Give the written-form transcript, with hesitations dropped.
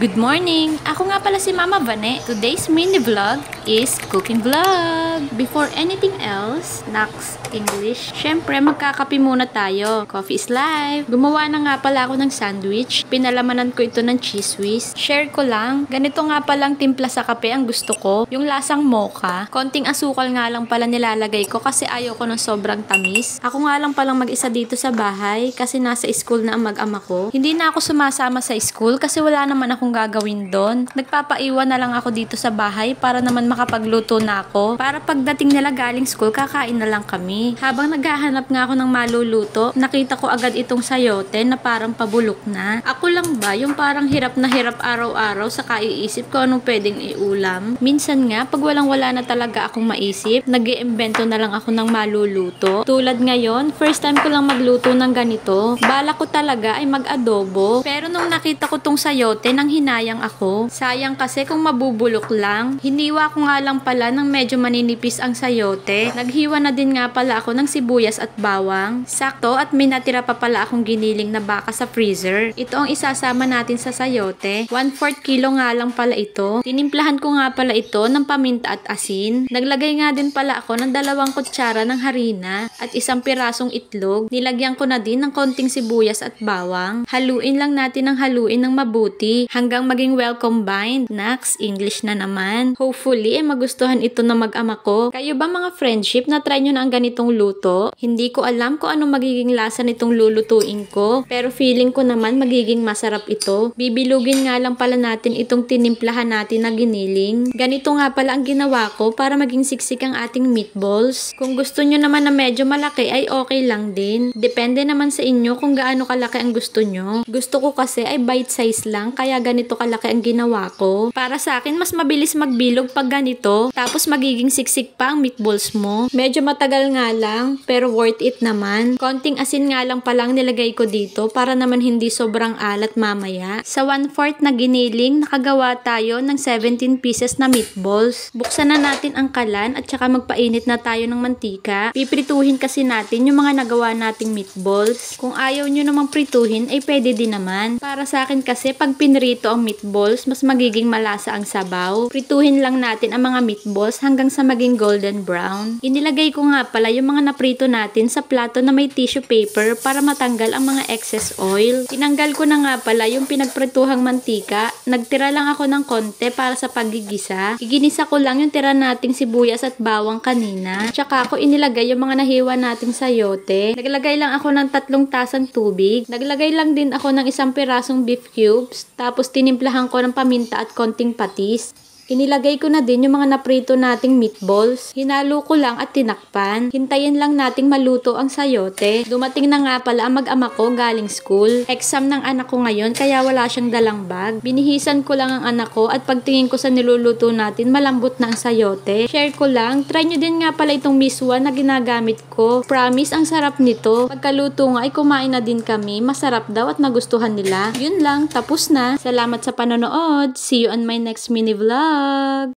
Good morning! Ako nga pala si Mama Vane. Today's mini vlog is cooking vlog. Before anything else, Nax English, syempre magkakape muna tayo. Coffee is life. Gumawa na nga pala ako ng sandwich. Pinalamanan ko ito ng cheese whiz. Share ko lang. Ganito nga palang timpla sa kape ang gusto ko. Yung lasang mocha. Konting asukal nga lang pala nilalagay ko kasi ayaw ko ng sobrang tamis. Ako nga lang palang mag-isa dito sa bahay kasi nasa school na ang mag-ama ko. Hindi na ako sumasama sa school kasi wala naman akong gagawin doon. Nagpapaiwan na lang ako dito sa bahay para naman makapagluto na ako. Para pagdating nila galing school, kakain na lang kami. Habang naghahanap nga ako ng maluluto, nakita ko agad itong sayote na parang pabulok na. Ako lang ba yung parang hirap na hirap araw-araw sa kaiisip ko anong pwedeng iulam? Minsan nga, pag walang-wala na talaga akong maisip, nag-iimbento na lang ako ng maluluto. Tulad ngayon, first time ko lang magluto ng ganito. Bala ko talaga ay mag-adobo. Pero nung nakita ko tong sayote, nang hinayang ako. Sayang kasi kung mabubulok lang. Hiniwa ko nga lang pala ng medyo maninipis ang sayote. Naghiwa na din nga pala ako ng sibuyas at bawang. Sakto at may natira pa pala akong giniling na baka sa freezer. Ito ang isasama natin sa sayote. 1/4 kilo nga lang pala ito. Tinimplahan ko nga pala ito ng paminta at asin. Naglagay nga din pala ako ng 2 kutsara ng harina at 1 pirasong itlog. Nilagyan ko na din ng konting sibuyas at bawang. Haluin lang natin ng haluin ng mabuti hanggang maging well combined. Nax English na naman. Hopefully, magustuhan ito na mag-ama ko. Kayo ba mga friendship, na try nyo na ang ganitong luto? Hindi ko alam kung ano magiging lasa nitong lulutuin ko. Pero feeling ko naman magiging masarap ito. Bibilugin nga lang pala natin itong tinimplahan natin na giniling. Ganito nga pala ang ginawa ko para maging siksik ang ating meatballs. Kung gusto nyo naman na medyo malaki ay okay lang din. Depende naman sa inyo kung gaano kalaki ang gusto nyo. Gusto ko kasi ay bite size lang, kaya ganito kalaki ang ginawa ko. Para sa akin, mas mabilis magbilog pag ganito. Tapos magiging siksik pa ang meatballs mo. Medyo matagal nga lang, pero worth it naman. Konting asin nga lang palang nilagay ko dito para naman hindi sobrang alat mamaya. Sa 1/4 na giniling, nakagawa tayo ng 17 pieces na meatballs. Buksan na natin ang kalan at saka magpainit na tayo ng mantika. Piprituhin kasi natin yung mga nagawa nating meatballs. Kung ayaw nyo namang prituhin, ay pwede din naman. Para sa akin kasi, pag pinrito ang meatballs, mas magiging malasa ang sabaw. Prituhin lang natin ang mga meatballs hanggang sa maging golden brown. Inilagay ko nga pala yung mga naprito natin sa plato na may tissue paper para matanggal ang mga excess oil. Tinanggal ko na nga pala yung pinagprituhang mantika. Nagtira lang ako ng konti para sa paggigisa. Iginisa ko lang yung tira nating sibuyas at bawang kanina. Tsaka ako inilagay yung mga nahiwa nating sayote. Naglagay lang ako ng 3 tasang tubig. Naglagay lang din ako ng 1 pirasong beef cubes. Tapos tinimplahan ko ng paminta at konting patis. Inilagay ko na din yung mga naprito nating meatballs. Hinalo ko lang at tinakpan. Hintayin lang nating maluto ang sayote. Dumating na nga pala ang mag-ama ko galing school. Exam ng anak ko ngayon kaya wala siyang dalang bag. Binihisan ko lang ang anak ko at pagtingin ko sa niluluto natin, malambot na ang sayote. Share ko lang. Try nyo din nga pala itong miswa na ginagamit ko. Promise, ang sarap nito. Pagkaluto nga ay kumain na din kami. Masarap daw at nagustuhan nila. Yun lang, tapos na. Salamat sa panonood. See you on my next mini vlog.